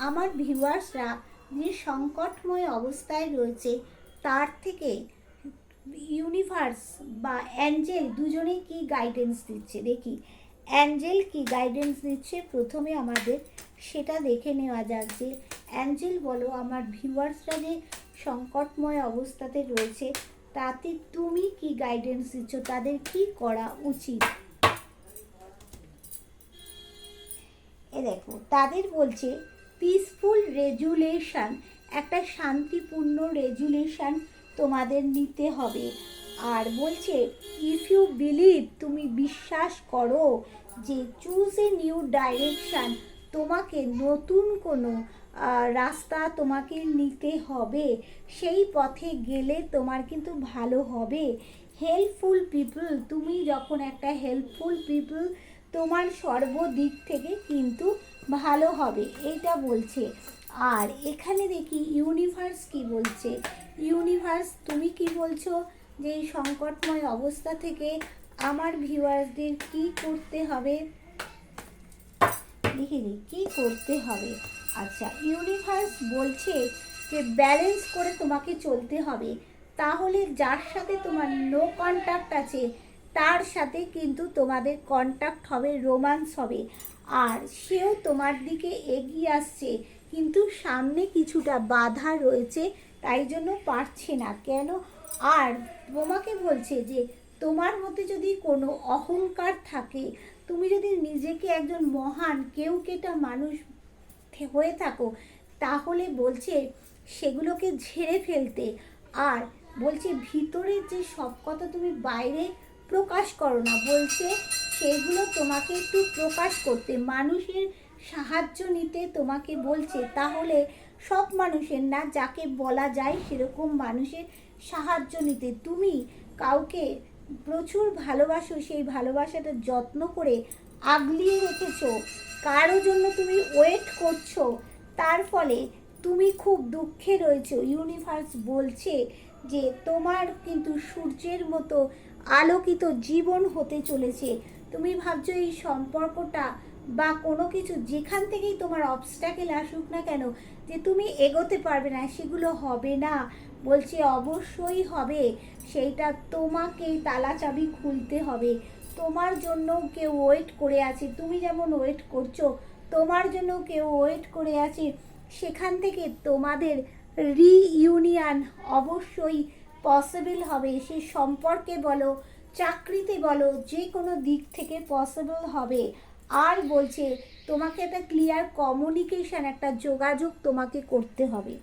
আমার ভিউয়ার্সরা যে সংকটময় অবস্থায় রয়েছে তার থেকে ইউনিভার্স বা অ্যাঞ্জেল দুজনেই কি গাইডেন্স দিচ্ছে দেখি। অ্যাঞ্জেল কি গাইডেন্স দিচ্ছে প্রথমে আমাদের সেটা দেখে নেওয়া যাক যে অ্যাঞ্জেল বলো আমার ভিউয়ার্সরা যে সংকটময় অবস্থাতে রয়েছে তাতে তুমি কি গাইডেন্স দিচ্ছ, তাদের কি করা উচিত। এ দেখো তাদের বলছে পিসফুল রেজুলেশন, একটা শান্তিপূর্ণ রেজুলেশন তোমাদের নিতে হবে। আর বলছে ইফ ইউ বিলিভ, তুমি বিশ্বাস করো যে চুজ এ নিউ ডাইরেকশান, তোমাকে নতুন কোনো রাস্তা তোমাকে নিতে হবে, সেই পথে গেলে তোমার কিন্তু ভালো হবে। হেল্পফুল পিপল, তুমি যখন একটা হেল্পফুল পিপল তোমার সর্বদিক থেকে কিন্তু ভালো হবে, এইটা বলছে। আর এখানে দেখি ইউনিভার্স কি বলছে। ইউনিভার্স তুমি কি বলছো যে এই সংকটময় অবস্থা থেকে আমার ভিউয়ার্সদের কি করতে হবে, দেখি কি করতে হবে। আচ্ছা ইউনিভার্স বলছে যে ব্যালেন্স করে তোমাকে চলতে হবে, তাহলে যার সাথে তোমার নো কন্ট্যাক্ট আছে তার সাথে কিন্তু তোমাদের কন্ট্যাক্ট হবে, রোম্যান্স হবে। আর সেও তোমার দিকে এগিয়ে আসছে, কিন্তু সামনে কিছুটা বাধা রয়েছে, তাই জন্য পারছে না কেন। আর তোমাকে বলছে যে তোমার মধ্যে যদি কোনো অহংকার থাকে, তুমি যদি নিজেকে একজন মহান কেউ কেটা মানুষ হয়ে থাকো, তাহলে বলছে সেগুলোকে ঝেড়ে ফেলতে। আর বলছে ভিতরের যে সব কথা তুমি বাইরে প্রকাশ করো না, বলছে সেগুলো তোমাকে একটু প্রকাশ করতে, মানুষের সাহায্য নিতে তোমাকে বলছে। তাহলে সব মানুষের না, যাকে বলা যায় সেরকম মানুষের সাহায্য নিতে। তুমি কাউকে প্রচুর ভালোবাসো, সেই ভালোবাসাটা যত্ন করে আগলিয়ে রেখেছো, কারো জন্য তুমি ওয়েট করছো, তার ফলে তুমি খুব দুঃখে রয়েছো। ইউনিভার্স বলছে যে তোমার কিন্তু সূর্যের মতো আলোকিত জীবন হতে চলেছে। তুমি ভাবছো এই সম্পর্কটা বা কোনো কিছু যেখান থেকেই তোমার অবস্ট্যাকেল আসুক না কেন যে তুমি এগোতে পারবে না, সেগুলো হবে না। বলছে অবশ্যই হবে, সেইটা তোমাকেই তালা চাবি খুলতে হবে। তোমার জন্য কেউ ওয়েট করে আছে, তুমি যেমন ওয়েট করছো তোমার জন্য কেউ ওয়েট করে আছে, সেখান থেকে তোমাদের রিইউনিয়ন অবশ্যই পসিবল হবে। সে সম্পর্কে বলো, চাকরিতে বলো, যে কোনো দিক থেকে পসিবল হবে। আর বলছে তোমাকে একটা ক্লিয়ার কমিউনিকেশন, একটা যোগাযোগ তোমাকে করতে হবে।